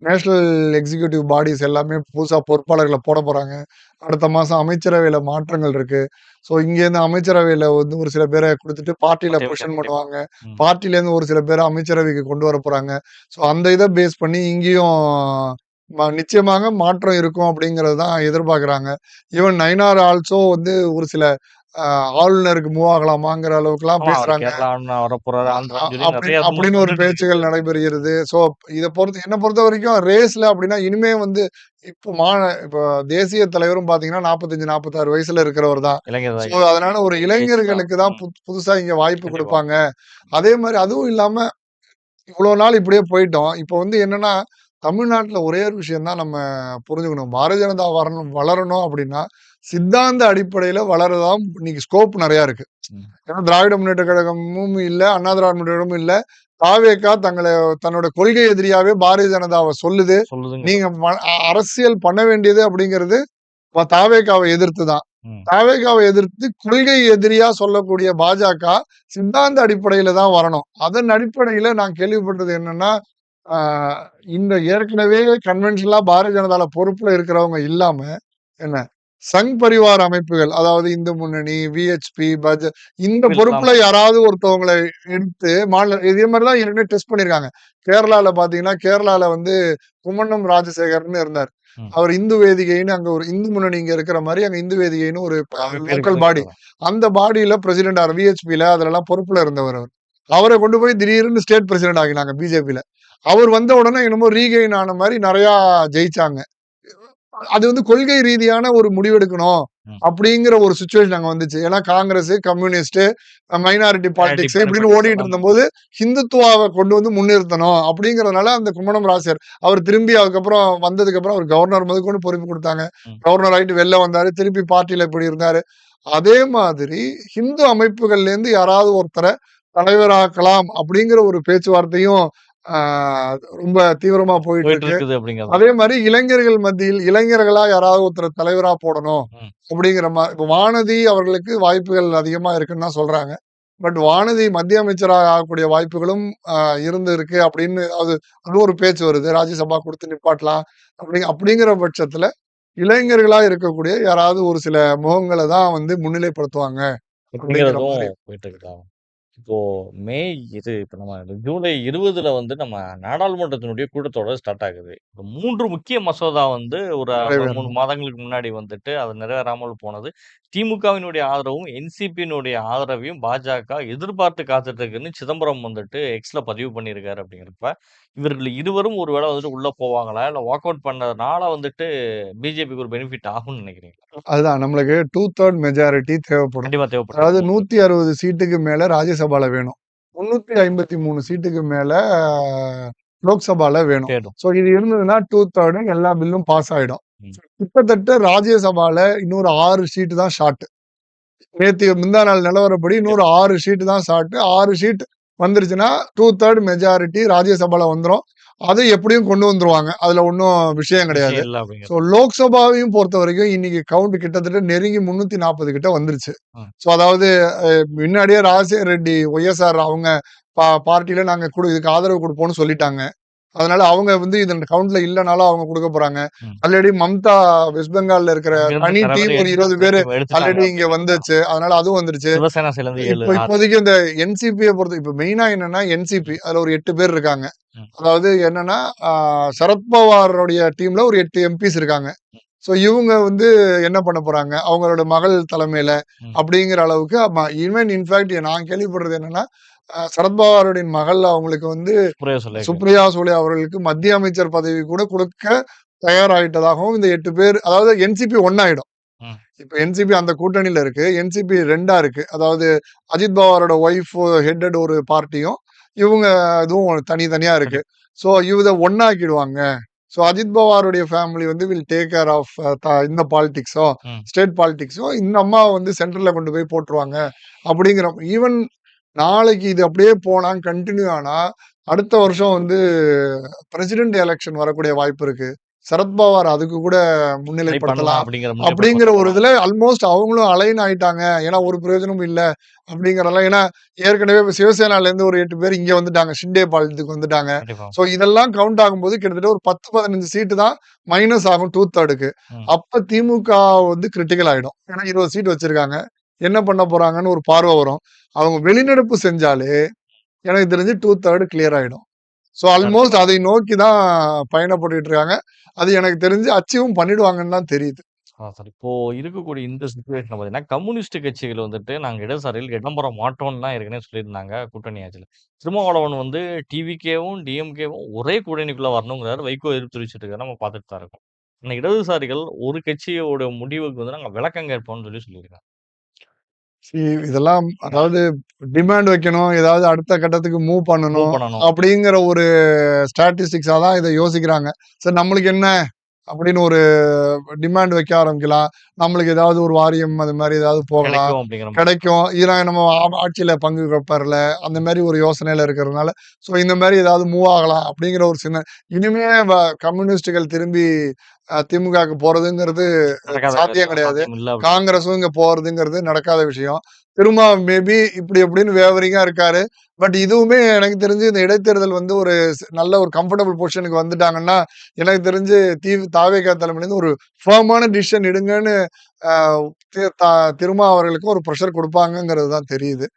S2: நேஷனல் எக்ஸிக்யூட்டிவ் பாடிஸ் எல்லாமே புதுசா பொறுப்பாளர்கள போடப் போறாங்க. அடுத்த மாசம் அமைச்சரவையில மாற்றங்கள் இருக்கு. ஸோ இங்கேருந்து அமைச்சரவையில வந்து ஒரு சில பேர குடுத்துட்டு பார்ட்டில
S1: தேவையில்ல
S2: பொசிஷன்
S1: கண்டிப்பா.
S2: பண்ணுவாங்க.
S1: ம்.
S2: பார்ட்டிலேருந்து ஒரு சில பேர அமைச்சரவைக்கு கொண்டு வரப் போறாங்க. ஸோ அந்த இத பேஸ் பண்ணி இங்கேயும் நிச்சயமாக மாற்றம் இருக்கும் அப்படிங்கிறது தான் எதிர்பார்க்குறாங்க. ஈவன் நயினார் ஆல்சோ வந்து ஒரு சில ஆளுநருக்கு மூவ் ஆகலாமாங்கிற அளவுக்குலாம்
S1: ஆமா. அவரு
S2: பேசுறாங்க.
S1: கேரளா ஆளுநரா வரப்போறாரு,
S2: அ அ
S1: ஆந்திரான்னு சொல்லி
S2: அப்படி
S1: நெறைய ரூமர்ஸ்
S2: அப்படின்னு ஒரு
S1: வந்துட்டு இருக்கு.
S2: பேச்சுகள் நடைபெறுகிறது. ஸோ இத பொறுத்து என்ன பொறுத்தவரைக்கும் ரேஸ்ல அப்படின்னா இனிமே வந்து இப்போ இப்போ தேசிய தலைவரும் பார்த்தீங்கன்னா 45, 46 வயசுல இருக்கிறவர் தான்.
S1: இளைஞர்
S2: ஸோ
S1: தான்
S2: அதனால ஒரு
S1: ஏஜ் தான்.
S2: இளைஞர்களுக்கு தான் புதுசா இங்க வாய்ப்பு
S1: கண்டிப்பா.
S2: குடுப்பாங்க. அதே மாரி அதுவும் இல்லாம இவ்வளோ நாள் இப்படியே போயிட்டோம். இப்போ வந்து என்னன்னா, தமிழ்நாட்டுல ஒரே ஒரு விஷயம் தான் நம்ம புரிஞ்சுக்கணும். பாரதிய ஜனதா வளரணும் அப்படின்னா, சித்தாந்த அடிப்படையில வளரதான் இன்னைக்கு ஸ்கோப் நெறையா இருக்கு.
S1: ம்.
S2: ஏன்னா திராவிட முன்னேற்ற கழகமும் இல்ல, அண்ணா திராவிட முன்னேற்ற கழகமும் இல்ல. தாவேகா தன்னோட கொள்கை எதிரியாவே பாரதிய ஜனதாவ சொல்லுது.
S1: சொல்லுதுங்கிறோம்.
S2: நீங்க அரசியல் பண்ண வேண்டியது அப்படிங்கிறது தாவேகாவ எதிர்த்து தான்.
S1: ம்.
S2: தாவேகாவ எதிர்த்து கொள்கை எதிரியா சொல்லக்கூடிய பாஜக சித்தாந்த அடிப்படையில தான் வரணும். அதன் அடிப்படையில நான் கேள்விப்பட்டது என்னன்னா, ஆ இந்த ஏற்கனவே கன்வென்ஷனலா பாரதிய ஜனதால பொறுப்புல இருக்கிறவங்க இல்லாம, என்ன சங் பரிவார் அமைப்புகள், அதாவது இந்து முன்னணி, விஎச்பி, இந்த
S1: இல்லாம
S2: பொறுப்புல யாராவது ஒருத்தவங்கள எடுத்து இதே மாரி தான் ஏற்கனவே டெஸ்ட் பண்ணியிருக்காங்க. கேரளால பார்த்தீங்கன்னா, கேரளால வந்து கும்மண்ணம் ராஜசேகர்ன்னு இருந்தார்.
S1: ம்.
S2: அவர் இந்து வேதிகைன்னு அங்க ஒரு இந்து முன்னணி இங்க இருக்கிற மாரி, அங்க இந்து வேதிகைன்னு ஒரு
S1: அமைப்பு
S2: லோக்கல்
S1: இருக்குது.
S2: பாடி. அந்த பாடியில பிரசிடென்ட் விஎச்பில அதுலலாம் பொறுப்புல இருந்தவர் அவர். அவர கொண்டு போய் திடீர்னு ஸ்டேட் பிரசிடென்ட் ஆக்கினாங்க பிஜேபில. அவர் வந்த உடனே என்னமோ ரீகெயின் ஆன மாரி நெறையா ஜெயிச்சாங்க. அது வந்து கொள்கை ரீதியான ஒரு முடிவெடுக்கணும்.
S1: ம்.
S2: அப்படிங்கிற ஒரு சிச்சுவேஷன் அங்க வந்துச்சு. ஏன்னா Congress, communist, minority
S1: minority
S2: politics இப்படின்னு
S1: பாலிடிக்ஸ்
S2: ஓடிட்டு
S1: எல்லாம்
S2: இருந்தபோது, ஹிந்துத்துவாவ கொண்டு வந்து முன்னிறுத்தணும் அப்படிங்கிறதுனால அந்த கும்மனம் ராஜசேகர் அவர் திரும்பி அதுக்கப்புறம் வந்ததுக்கப்புறம் அவர் கவர்னர் முதற்கொண்டு பொறுப்பு குடுத்தாங்க.
S1: ம்.
S2: கவர்னர் ஆயிட்டு வெளில வந்தாரு. திருப்பி பார்ட்டில இப்படி இருந்தாரு. அதே மாதிரி ஹிந்து அமைப்புகள்லேருந்து யாராவது ஒருத்தர தலைவராக்கலாம் அப்படிங்கிற ஒரு பேச்சுவார்த்தையும் ஆ ரொம்ப தீவிரமா போயிட்டு
S1: போயிட்டு
S2: இருக்கு.
S1: இருக்குது அப்படிங்கிறது தான்.
S2: அதே மாரி இளைஞர்கள் மத்தியில் இளைஞர்களா யாராவது ஒருத்தர தலைவரா போடணும்.
S1: ம்.
S2: அப்படிங்கிற இப்ப வானதி அவர்களுக்கு வாய்ப்புகள் அதிகமா இருக்குன்னு தான் சொல்றாங்க. பட் வானதி மத்திய அமைச்சரா ஆகக்கூடிய வாய்ப்புகளும் இருந்திருக்கு அப்படின்னு அது ஒரு பேச்சு வருது. ராஜ்யசபா குடுத்து நிப்பாட்டலாம். அப்படிங்கிற பட்சத்துல இளைஞர்களா இருக்கக்கூடிய யாராவது ஒரு சில முகங்கள தான் வந்து முன்னிலைப்படுத்துவாங்க. அப்படிங்கிற
S1: அப்படிங்கிறதும்
S2: மாரி.
S1: போயிட்டு இருக்குதா? இப்போ மே இப்ப நம்ம ஜூலை 20ல வந்து நம்ம நாடாளுமன்றத்தினுடைய கூட்டத்தொடர் ஸ்டார்ட் ஆகுது. இப்ப 3 முக்கிய மசோதா வந்து ஒரு 3
S2: நிறைவேறணும்.
S1: மாதங்களுக்கு முன்னாடி வந்துட்டு அது நிறைவேறாமல் போனது. திமுகவினுடைய ஆதரவும், என்சிபியினுடைய ஆதரவையும் பாஜக எதிர்பார்த்து காத்துட்டு இருக்குன்னு சிதம்பரம் வந்துட்டு எக்ஸ்ல பதிவு பண்ணியிருக்காரு அப்படிங்கிறப்ப, இவர்கள் இருவரும் ஒரு வேள வந்துட்டு உள்ள போவாங்களா? இல்ல வாக் அவுட் பண்ணதுனால வந்துட்டு பிஜேபிக்கு ஒரு பெனிஃபிட் ஆகும்னு நினைக்கிறீங்களா?
S2: அதுதான் நம்மளுக்கு 2/3 மெஜாரிட்டி தேவைப்படும்.
S1: கண்டிப்பா தேவைப்பட்டது.
S2: அதாவது 160 சீட்டுக்கு மேல ராஜ்யசபால வேணும். 353 சீட்டுக்கு மேல லோக்சபால வேணும்.
S1: தேடும்.
S2: ஸோ இது இருந்ததுன்னா 2/3 எல்லா பில்லும் பாஸ் ஆயிடும்.
S1: ம்.
S2: கிட்டத்தட்ட ராஜ்யசபால இன்னொரு 6 சீட்டு தான் ஷார்ட். நேத்து முந்தா நாள் நிலவரப்படி இன்னொரு 6 சீட்டு தான் ஷார்ட். 6 சீட் வந்துருச்சுன்னா 2/3 மெஜாரிட்டி ராஜ்யசபால வந்துரும். அது எப்படியும் கொண்டு வந்துருவாங்க. அதுல ஒண்ணும் விஷயம் கிடையாது.
S1: விஷயம் இல்ல
S2: ஸோ
S1: அப்படிங்கிறது.
S2: லோக்சபாவையும் பொறுத்தவரைக்கும் இன்னைக்கு கவுண்ட் கிட்டத்தட்ட நெருங்கி 340 கிட்ட வந்துருச்சு.
S1: ம்.
S2: ஸோ அதாவது முன்னாடியே ராஜசேகர ரெட்டி, ஒய்எஸ்ஆர் அவங்க பார்ட்டில நாங்க இதுக்கு ஆதரவு குடுப்போம்னு சொல்லிட்டாங்க. அதனால அவங்க வந்து இந்த கவுண்ட்ல இல்லனாலும் அவங்க குடுக்க போறாங்க.
S1: ம்.
S2: ஆல்ரெடி மம்தா வெஸ்ட் பெங்கால்ல இருக்கிற
S1: அங்கிருந்து
S2: தனி
S1: நிறைய
S2: டீம்
S1: பேர்
S2: ஒரு 20 பேரு
S1: எடுத்துட்டாங்க
S2: ஆல்ரெடி இங்க
S1: அப்படிங்கிறது தான்.
S2: வந்துச்சு. அதனால அதுவும் வந்துருச்சு.
S1: சிவசேனா சைடுலருந்து 7, 6
S2: இப்போதைக்கு இந்த என்சிபிய இப்ப மெயினா என்னன்னா என்சிபி. அதுல ஒரு 8 பேர் இருக்காங்க.
S1: ம்.
S2: அதாவது என்னன்னா, சரத்பவாருடைய டீம்ல ஒரு 8 எம்பிஸ் இருக்காங்க. ஸோ இவுங்க வந்து என்ன பண்ண போறாங்க? அவங்களோட மகள் தலைமையில
S1: ம்.
S2: அப்படிங்கிற அளவுக்கு ஈவன் இன்ஃபாக்ட் நான் கேள்விப்படுறது என்னன்னா, சரத்பவாருடைய மகள் அவங்களுக்கு வந்து
S1: சுப்ரியா சுலே.
S2: சுப்ரியா சூலே அவர்களுக்கு மத்திய அமைச்சர் பதவி கூட குடுக்க தயாராயிட்டதாகவும் இந்த 8 பேர் அதாவது என்சிபி ஒண்ணாயிடும்.
S1: ம்.
S2: இப்ப என்சிபி அந்த கூட்டணியில இருக்கு. என்சிபி 2ஆ இருக்கு. அதாவது அஜித் பவாரோட ஒய்ஃப் ஹெட்டட் ஒரு பார்ட்டியும், இவங்க இதுவும் தனித்தனியா இருக்கு. ஸோ இத ஒண்ணாக்கிடுவாங்க. ஸோ அஜித் பவாருடைய ஃபேமிலி வந்து வில் டேக் கேர் ஆஃப் இந்த பாலிடிக்ஸோ,
S1: ம்.
S2: ஸ்டேட் பாலிடிக்ஸோ இந்த அம்மாவ வந்து சென்ட்ரல்ல கொண்டு போய் போட்டுருவாங்க. அப்படிங்கிற ஈவன் நாளைக்கு இது அப்படியே போனா கன்டின்யூ ஆனா, அடுத்த வருஷம் வந்து பிரசிடென்ட் எலக்ஷன் வரக்கூடிய வாய்ப்பு இருக்கு. சரத்பவார் அதுக்கு கூட
S1: ட்ரை பண்ணலாம்
S2: முன்னிலைப்படுத்தலாம்.
S1: அப்படிங்கிற
S2: அப்படிங்கிற
S1: முன்னேற்பாடு
S2: ஒரு
S1: பண்ணலாம்.
S2: இதுல ஆல்மோஸ்ட் அவங்களும் அலைன் ஆயிட்டாங்க. ஏன்னா ஒரு பிரயோஜனமும் இல்ல அப்படிங்கிறதெல்லாம். ஏன்னா ஏற்கனவே சிவசேனால இருந்து ஒரு 8 பேர் இங்க வந்துட்டாங்க. ஷிண்டே பாலிடிக்ஸ்க்கு வந்துட்டாங்க.
S1: கண்டிப்பா.
S2: சோ இதெல்லாம் கவுண்ட் ஆகும்போது கிட்டத்தட்ட ஒரு 10, 15 சீட்டு தான் மைனஸ் ஆகும் 2/3க்கு.
S1: ம்.
S2: அப்ப திமுக வந்து கிரிட்டிக்கல் ஆயிடும். ஏன்னா 20 சீட் வச்சிருக்காங்க. என்ன பண்ண போறாங்கன்னு ஒரு பார்வை வரும். அவங்க வெளிநடப்பு செஞ்சாலே எனக்கு தெரிஞ்சு 2/3 கிளியர் ஆயிடும். சோ ஆல்மோஸ்ட் அதை நோக்கி தான் பயணப்பட்டுட்டு இருக்காங்க. அது எனக்கு தெரிஞ்சு அச்சீவும் பண்ணிடுவாங்கன்னு தான் தெரியுது.
S1: சார். இப்போ இருக்கக்கூடிய இந்த சிச்சுவேஷன்ல பார்த்தீங்கன்னா, கம்யூனிஸ்ட் கட்சிகள் வந்துட்டு நாங்க இடதுசாரிகள் இடம் பெற மாட்டோம்ன்னு தான் ஏற்கனவே சொல்லியிருந்தாங்க கூட்டணி ஆட்சியில. திருமாவளவன் வந்து டிவிகேவும், டிஎம்கேவும் ஒரே கூட்டணிக்குள்ள வரணுங்கிறாரு. வைகோ எதிர்ப்பு தெரிவிச்சுட்டு இருக்காரு. நம்ம பார்த்துட்டு தான் இருக்கோம். ஆனா இடதுசாரிகள் ஒரு கட்சியோட முடிவுக்கு வந்து நாங்க விளக்கம் கேட்போம்ன்னு சொல்லியிருக்காங்க.
S2: சி இதெல்லாம் அதாவது டிமாண்ட் வைக்கணும். ஏதாவது அடுத்த கட்டத்துக்கு மூவ்
S1: மூவ்
S2: பண்ணணும்.
S1: பண்ணணும்.
S2: அப்படிங்கிற ஒரு ஸ்டாட்டிஸ்டிக்ஸா தான் இத யோசிக்கிறாங்க. சரி நம்மளுக்கு என்ன? அப்படின்னு ஒரு டிமாண்ட் வைக்க ஆரம்பிக்கலாம். நம்மளுக்கு ஏதாவது ஒரு வாரியம் அது மாரி ஏதாவது போகலாம்.
S1: கிடைக்கும் அப்படிங்கிற மாரி.
S2: கிடைக்கும். ஏன்னா நம்ம ஆட்சியில பங்கு பெறல. அந்த மாரி ஒரு யோசனையில இருக்கிறதுனால, ஸோ இந்த மாரி ஏதாவது மூவ் ஆகலாம் அப்படிங்கிற ஒரு சின்ன இனிமே கம்யூனிஸ்ட்டுகள் திரும்பி திமுகவுக்கு போறதுங்கிறது
S1: நடக்காத
S2: சாத்தியம் கிடையாது.
S1: சாத்தியம் இல்ல அப்படி.
S2: காங்கிரஸும் இங்க போறதுங்கிறது நடக்காத விஷயம். திரும்ப மேபி இப்படி இப்படின்னு வேவரிங்கா இருக்காரு. பட் இதுவுமே எனக்கு தெரிஞ்சு இந்த இடைத்தேர்தல் வந்து ஒரு நல்ல ஒரு கம்ஃபர்டபுள் பொசிஷனுக்கு வந்துட்டாங்கன்னா, எனக்கு தெரிஞ்சு தாவேகா தலைமையிலேருந்து ஒரு ஃபர்மான டிசிஷன் எடுங்கன்னு அ தி த திருமா அவர்களுக்கு ஒரு பிரஷர் குடுப்பாங்கங்கிறது தான் தெரியுது.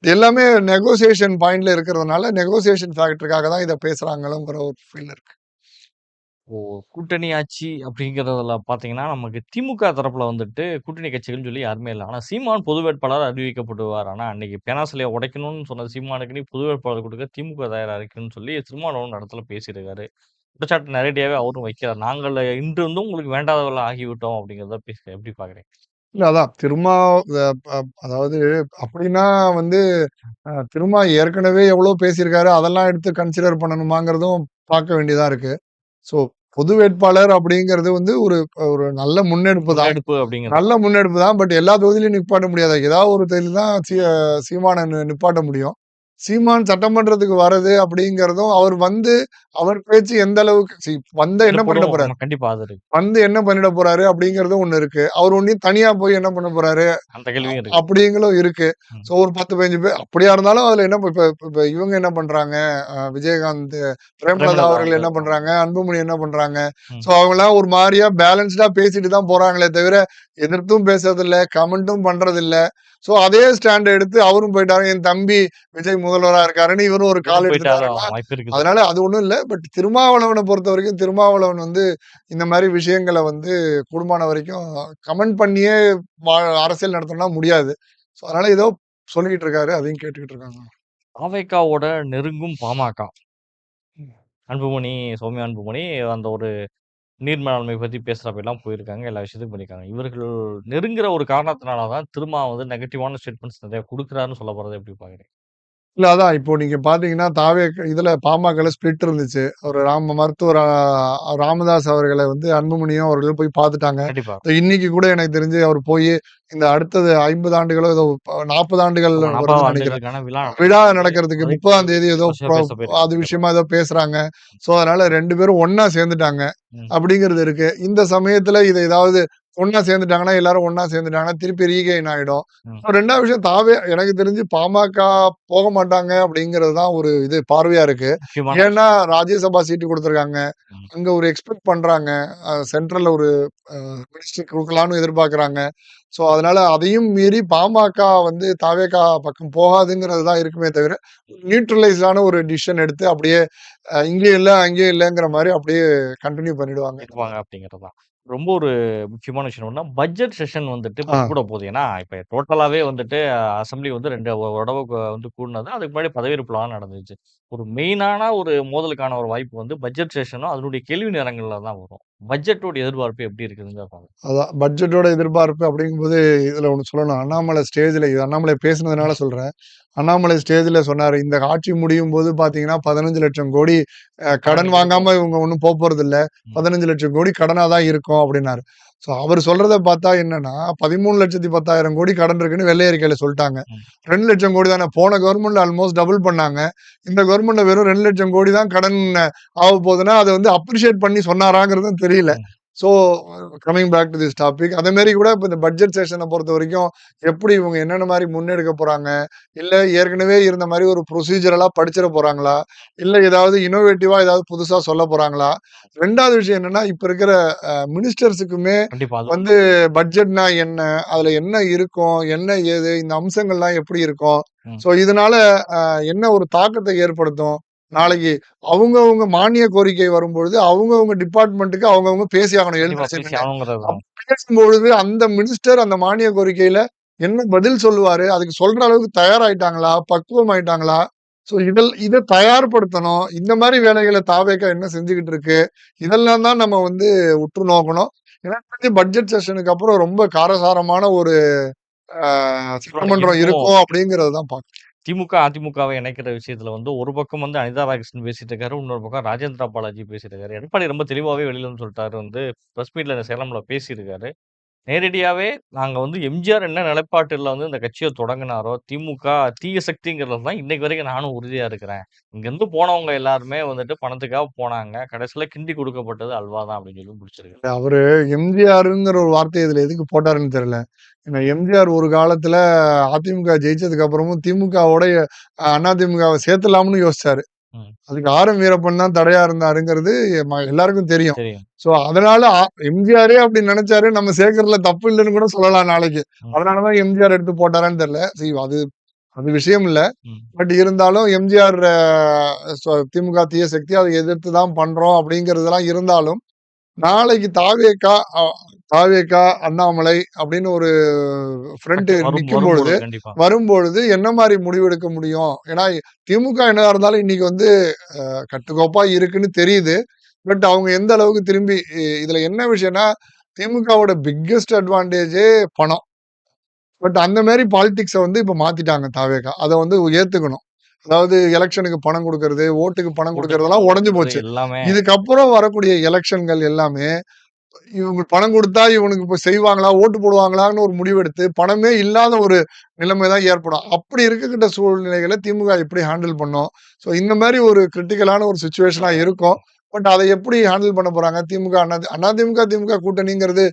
S2: எல்லாமே நெகோசியேஷன் பாயிண்ட்ல இருக்கிறதுனால, நெகோசியேஷன் ஃபேக்டருக்காக தான் இத பேசுறாங்களோங்கிற ஒரு ஃபீல் இருக்கு.
S1: இப்போ கூட்டணி ஆட்சி அப்படிங்கிறதுல பார்த்தீங்கன்னா, நமக்கு திமுக தரப்புல வந்துட்டு கூட்டணி கட்சிகள்னு சொல்லி யாருமே இல்ல. ஆனா சீமான் பொது வேட்பாளரா அறிவிக்கப்படுவார். ஆனா அன்னைக்கு பேனாசிலைய உடைக்கணும்னு சொன்ன சீமானுக்கு பொது வேட்பாளர் குடுக்க திமுக தயாரா இருக்குன்னு சொல்லி திருமாவளவன் ஒரு இடத்துல பேசியிருக்காரு. குற்றச்சாட்டு நேரடியாவே அவரும் வைக்கிறார். நாங்கள் இன்று வந்து உங்களுக்கு வேண்டாதவர்களா ஆகிவிட்டோம் அப்படிங்கிறத எப்படி பார்க்குறீங்க?
S2: இல்ல அதான் திருமா அ ப அதாவது அப்படின்னா வந்து திருமா ஏற்கனவே எவ்வளோ பேசியிருக்காரு. அதெல்லாம் எடுத்து கன்சிடர் பண்ணணுமாங்கிறதும் பார்க்க வேண்டியதா இருக்கு. ஸோ பொது வேட்பாளர் அப்படிங்கிறது வந்து ஒரு ஒரு நல்ல முன்னெடுப்பு தான்.
S1: முன்னெடுப்பு அப்படிங்கிறது.
S2: நல்ல முன்னெடுப்பு தான். பட் எல்லா தொகுதியிலயும் நிப்பாட்ட முடியாது. ஏதாவது ஒரு தொகுதியில தான் சீமான நிப்பாட்ட முடியும். சீமான் சட்டமன்றத்துக்கு வர்றது அப்படிங்கிறதும், அவர் வந்து அவர் பேச்சு எந்த அளவுக்கு வந்தா என்ன பண்ணிட
S1: எடுபடும்.
S2: போறாரு?
S1: ஆமா கண்டிப்பா அது இருக்கு.
S2: வந்து என்ன பண்ணிட போறாரு? அப்படிங்கிறதும் ஒண்ணு இருக்கு. அவர் ஒண்ணும் தனியா போய் என்ன பண்ண போறாரு?
S1: அந்த கேள்வியும் இருக்கு.
S2: அப்படிங்களும் இருக்கு.
S1: ம்.
S2: ஸோ ஒரு 10, 15 பேர் அப்படியா இருந்தாலும் அதுல என்ன இப்ப இப்ப இவங்க என்ன பண்றாங்க? விஜயகாந்த், பிரேமலதா
S1: பிரேமலதா
S2: அவர்கள்
S1: வந்து
S2: என்ன பண்றாங்க? அன்புமணி என்ன பண்றாங்க?
S1: ம்.
S2: ஸோ அவங்கலாம் ஒரு மாரியா பேலன்ஸ்டா பேசிட்டு தான் போறாங்களே தவிர, எதிர்த்தும் பேசுறதில்ல, கமெண்ட்டும் பண்றதில்ல. ஸோ அதே ஸ்டாண்ட் எடுத்து அவரும் போயிட்டாரு. என் தம்பி விஜய் முதல்வரா இருக்காருன்னு இவரும் ஒரு
S1: இவரும்
S2: கால்
S1: போயிட்டாலும்
S2: எடுத்துட்டாருன்னா,
S1: வாய்ப்பு இருக்குது.
S2: அதனால அது ஒண்ணும் இல்ல. பட் திருமாவளவன பொறுத்தவரைக்கும் திருமாவளவன் வந்து இந்த மாரி விஷயங்கள வந்து கூடுமான வரைக்கும் கமெண்ட் பண்ணியே வா அரசியல் நடத்தணும்னா முடியாது. ஸோ அதனால ஏதோ சொல்லிக்கிட்டு இருக்காரு. அதையும் கேட்டுக்கிட்டு இருக்காங்க.
S1: தாவேக்காவோட நெருங்கும் பாமக.
S2: ம்.
S1: அன்புமணி, சௌமியா அன்புமணி அந்த ஒரு நீர் மேலாண்மை பத்தி பேசுறப்பலாம் போயிருக்காங்க. எல்லா விஷயத்துக்கும் பண்ணியிருக்காங்க. இவர்கள் நெருங்குற ஒரு காரணத்தினால தான் திருமா வந்து நெகட்டிவான ஸ்டேட்மெண்ட்ஸ் நெறைய குடுக்குறாருன்னு சொல்ல வர்றத எப்படி பார்க்குறீங்க?
S2: இல்ல அதான் இப்போ நீங்க பார்த்தீங்கன்னா, இதுல பாமகல ஸ்ப்ளிட் இருந்துச்சு. ஒரு மருத்துவர் ராமதாஸ் அவர்கள வந்து அன்புமணியும் அவர்களும் போய் பார்த்துட்டாங்க.
S1: கண்டிப்பா.
S2: இன்னைக்கு கூட எனக்கு தெரிஞ்சு அவர் போய் இந்த அடுத்தது 50 ஆண்டுகளோ ஏதோ 40 ஆண்டுகள்
S1: ஆமா 40வது
S2: வருதுன்னு நெனைக்கிறேன்.
S1: ஆண்டுகளுக்கான விழா
S2: விழா
S1: நடக்குது.
S2: நடக்கிறதுக்கு
S1: அதுக்கு
S2: 30ஆம் தேதி ஏதோ
S1: தொடர்ச்சியா பேச போயிருக்காங்க.
S2: அது
S1: கண்டிப்பா.
S2: விஷயமா ஏதோ பேசுறாங்க.
S1: ம்.
S2: ஸோ அதனால 2 பேரும் ஒண்ணா சேர்ந்துட்டாங்க.
S1: ம்.
S2: அப்படிங்கிறது இருக்கு. இந்த சமயத்துல இத ஏதாவது ஒண்ணா சேர்ந்துட்டாங்கன்னா, எல்லாரும் ஒண்ணா சேர்ந்துட்டாங்கன்னா, திருப்பி ரீகெயின் ஆயிடும்.
S1: ம்.
S2: 2வது விஷயம் எனக்கு தெரிஞ்சு பாமக போக மாட்டாங்க அப்படிங்கிறது தான் ஒரு இது பார்வையா இருக்கு.
S1: முக்கியமான
S2: ஏன்னா
S1: விஷயம்.
S2: ராஜ்யசபா சீட்டு குடுத்துருக்காங்க.
S1: ம்.
S2: அங்க ஒரு எக்ஸ்பெக்ட் பண்றாங்க. சென்ட்ரல்ல ஒரு மினிஸ்டர் குடுக்கலாம்னு எதிர்பார்க்குறாங்க. ஸோ அதனால அதையும் மீறி பாமக வந்து தாவேகா பக்கம் போகாதுங்கிறது தான் இருக்குமே தவிர, நியூட்ரலைஸ்டான ஒரு டிசிஷன் எடுத்து அப்படியே இங்கேயும் இல்ல, அங்கேயும் இல்லங்கிற மாரி அப்படியே கன்டின்யூ பண்ணிடுவாங்கங்கிறது
S1: இருப்பாங்க
S2: தான்.
S1: அப்படிங்கிறது தான். ரொம்ப ஒரு முக்கியமான விஷயம் என்னன்னா, பட்ஜெட் செஷன் வந்துட்டு இப்ப
S2: ஆ.
S1: கூட போகுது. ஏன்னா, இப்ப டோட்டலாவே வந்துட்டு அசெம்பிளி வந்து 2 தடவ வந்து கூடுனது. அதுக்கு முன்னாடி பதவியேற்பு விழா நடந்துச்சு. ஒரு மெயினான ஒரு மோதலுக்கான ஒரு வாய்ப்பு வந்து பட்ஜெட் செஷனும், அதனுடைய கேள்வி நேரங்கள்ல தான் வரும். பட்ஜெட்டோட எதிர்பார்ப்பு எப்படி இருக்குதுன்னு தான் பார்க்கணும்.
S2: அதான் பட்ஜெட்டோட எதிர்பார்ப்பு அப்படிங்கும்போது, இதுல ஒண்ணு சொல்லணும். அண்ணாமலை ஸ்டேஜ்ல இது அண்ணாமலை பேசினதுனால
S1: ம்.
S2: சொல்றேன். அண்ணாமலை ஸ்டேஜ்ல சொன்னாரு. இந்த ஆட்சி முடியும்போது பார்த்தீங்கன்னா, 15,00,000 கோடி கடன்
S1: கடன் இருக்கும்.
S2: வாங்காம இவங்க ஒண்ணும் போப்போறதில்ல.
S1: ம்.
S2: 15,00,000 கோடி கடனா தான் இருக்கும் அப்டின்னாரு. ஸோ அவரு சொல்றத பார்த்தா என்னன்னா, 13,10,000 கோடி கடன் இருக்குன்னு வெள்ளை அறிக்கையில சொல்ட்டாங்க.
S1: ம்.
S2: 2,00,000 கோடி தானே. போன கவர்மெண்ட்ல ஆல்மோஸ்ட் டபுள் பண்ணாங்க. இந்த கவர்மெண்ட்ல வெறும் 2,00,000 கோடி தான் கடன் ஆவப்போதுன்னா, அத வந்து அப்ரிஷியேட் பண்ணி சொன்னாராங்கிறதும் தெரியல.
S1: ம்.
S2: So coming back to this topic. அதே மாரி கூட இப்ப இந்த பட்ஜெட் செஷன பொறுத்தவரைக்கும், எப்படி இவங்க என்னென்ன மாரி முன்னெடுக்க போறாங்க? இல்ல ஏற்கனவே இருந்த மாரி ஒரு ப்ரொசீஜரலா படிச்சிற போறாங்களா? இல்ல ஏதாவது இன்னோவேட்டிவா ஏதாவது புதுசா சொல்ல போறாங்களா? 2வது விஷயம் என்னன்னா, இப்ப இருக்கிற மினிஸ்டர்ஸுக்குமே
S1: கண்டிப்பா. அது
S2: வந்து பட்ஜெட்னா என்ன? அதுல என்ன இருக்கும்? என்ன ஏது? இந்த அம்சங்கள்லாம் எப்படி இருக்கும்?
S1: ம்.
S2: ஸோ இதனால என்ன ஒரு தாக்கத்த ஏற்படுத்தும்? நாளைக்கு அவங்கவங்க மானிய கோரிக்கை வரும்பொழுது, அவங்கவங்க டிபார்ட்மென்ட்க்கு அவங்கவங்க பேசியாகணும்
S1: கண்டிப்பா
S2: எதிர்க்கட்சி
S1: பேசி
S2: நின்னு.
S1: ஆகணுங்கிறது தான்.
S2: அப்ப பேசும்பொழுது அந்த மினிஸ்டர் அந்த மானிய கோரிக்கையில என்ன பதில் சொல்லுவாரு? அதுக்கு சொல்ற அளவுக்கு தயாராயிட்டாங்களா? பக்குவம் ஆயிட்டாங்களா? ஸோ இத தயார்படுத்தணும். இந்த மாரி வேலைகள தாவேகா என்ன செஞ்சுகிட்டு இருக்கு? இதெல்லாம் தான் நம்ம வந்து உற்று நோக்கணும். எனக்கு தெரிஞ்சு பட்ஜெட் செஷனுக்கு அப்புறம் ரொம்ப காரசாரமான ஒரு அ சட்டமன்றம்
S1: இருக்கும்.
S2: இருக்கும் அப்படிங்கிறது தான் பார்க்கிறேன்.
S1: திமுக, அதிமுகவை இணைக்கிற விஷயத்துல வந்து ஒரு பக்கம் வந்து அனிதா ராமகிருஷ்ணன் பேசிட்டு இருக்காரு. இன்னொரு பக்கம் ராஜேந்திர பாலாஜி பேசிட்டு இருக்காரு. எடப்பாடி ரொம்ப தெளிவாவே வெளில வந்து சொல்லிட்டாரு வந்து பிரஸ் மீட்ல சேலம்ல பேசியிருக்காரு. நேரடியாவே நாங்க வந்து எம்ஜிஆர் என்ன நிலைப்பாட்டுல வந்து இந்த கட்சிய தொடங்குனாரோ, திமுக தீய சக்திங்கிறதுல தான் இன்னைக்கு வரைக்கும் நானும் உறுதியா இருக்கிறேன். இங்கருந்து போனவங்க எல்லாருமே வந்துட்டு பணத்துக்காக போனாங்க. கடைசியில கிண்டி குடுக்கப்பட்டது அல்வா தான் அப்படின்னு சொல்லி முடிச்சிருக்காரு.
S2: அவரு எம்ஜிஆர்ங்கிற ஒரு வார்த்தைய இதுல எதுக்கு போட்டாருன்னு தெரியல. ஏன்னா எம்ஜிஆர் ஒரு காலத்துல அதிமுக ஜெயிச்சதுக்கு அப்புறமும் திமுகவோட அதிமுகவ சேர்த்துலாம்னு யோசிச்சாரு.
S1: ம்.
S2: அதுக்கு ஆர்.எம். வீரப்பன் தான் தடையா இருந்தாருங்கிறது எல்லாருக்கும் தெரியும்.
S1: தெரியும்.
S2: சோ அதனால எம்ஜிஆரே அப்படி நினைச்சாரு. நம்ம சேர்க்கறதுல தப்பு இல்லன்னு கூட சொல்லலாம் நாளைக்கு.
S1: ம்.
S2: அதனால தான் எம்ஜிஆர் எடுத்து போட்டாரான்னு தெரியல. அது அது விஷயம் இல்ல.
S1: ம்.
S2: பட் இருந்தாலும் எம்ஜிஆர் திமுக தீய சக்தி அதை எதிர்த்து தான் பண்றோம் அப்படிங்கிறதெல்லாம் இருந்தாலும் நாளைக்கு தாவேகா, அண்ணாமலை அப்படின்னு ஒரு ஃப்ரண்ட் நிக்கும் பொழுது,
S1: வரும்பொழுது கண்டிப்பா.
S2: வரும்பொழுது என்ன மாரி முடிவெடுக்க முடியும்? ஏன்னா திமுக என்னதான் இருந்தாலும் இன்னைக்கு வந்து கட்டுக்கோப்பா இருக்குன்னு தெரியுது. பட் அவங்க எந்த அளவுக்கு திரும்பி இதுல என்ன விஷயம்னா, திமுகவோட பிக்கெஸ்ட் அட்வான்டேஜே பணம். பட் அந்த மாரி பாலிடிக்ஸ வந்து இப்ப மாத்திட்டாங்க தாவேகா. அத வந்து ஏத்துக்கணும். அதாவது எலக்ஷனுக்கு பணம் குடுக்கறது, ஓட்டுக்கு பணம்
S1: ஓட்டுக்கு
S2: குடுக்கறதெல்லாம்
S1: பணம்
S2: உடைஞ்சு
S1: குடுக்குறது
S2: போச்சு.
S1: எல்லாமே
S2: இதுக்கப்புறம் வரக்கூடிய எலக்ஷன்கள் எல்லாமே இவங்க பணம் குடுத்தா இவனுக்கு இப்ப செய்வாங்களா? ஓட்டு போடுவாங்களான்னு ஒரு முடிவெடுத்து, பணமே இல்லாத ஒரு நிலைமை தான் ஏற்படும். அப்படி இருக்கக்கிட்ட சூழ்நிலைகள திமுக எப்படி ஹேண்டில் பண்ணும்? ஸோ இந்த மாரி ஒரு கிரிட்டிக்கலான ஒரு சிச்சுவேஷனா இருக்கும். பட் அத எப்படி ஹேண்டில் பண்ண போறாங்க? திமுக, அதிமுக, திமுக கூட்டணிங்கிறது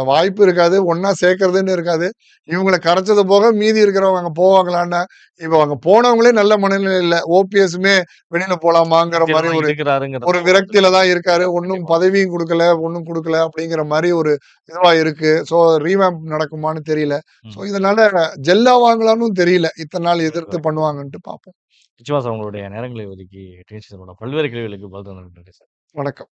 S2: வாய்ப்பு இருக்காது. ஒண்ணா சேர்க்கறதுன்னு இருக்காது. இவங்கள கரைச்சது போக மீதி இருக்கிறவங்க அங்க போவாங்களான்னா, இப்ப அங்க போனவங்களே நல்ல மனநிலையில இல்ல. ஓபிஎஸ்மே வெளியில போலாமாங்கிற
S1: விரக்தியில
S2: மாரி
S1: தான்
S2: ஒரு
S1: இருக்கிறாருங்கிறது
S2: ஒரு
S1: தான் ஒரு
S2: விரக்தியில தான் இருக்காரு. ஒண்ணும்
S1: கண்டிப்பா.
S2: பதவியும் குடுக்கல, ஒண்ணும் குடுக்கல அப்படிங்கிற மாரி ஒரு இதுவா இருக்கு. ஸோ ரீவேம்ப் நடக்குமான்னு தெரியல. ஸோ
S1: ம்.
S2: இதனால ஜெல் ஆவாங்களான்னும் தெரியல. இத்தன நாள்
S1: கண்டிப்பா.
S2: எதிர்த்து பண்ணுவாங்கன்ட்டு பார்ப்போம்.
S1: நிச்சயமா சார் உங்களுடைய நேரங்களை ஒதுக்கி டிஎன்சி பல்வேறு கேள்விகளுக்கு பதில் தந்ததுக்கு நன்றி சார்.
S2: வணக்கம்.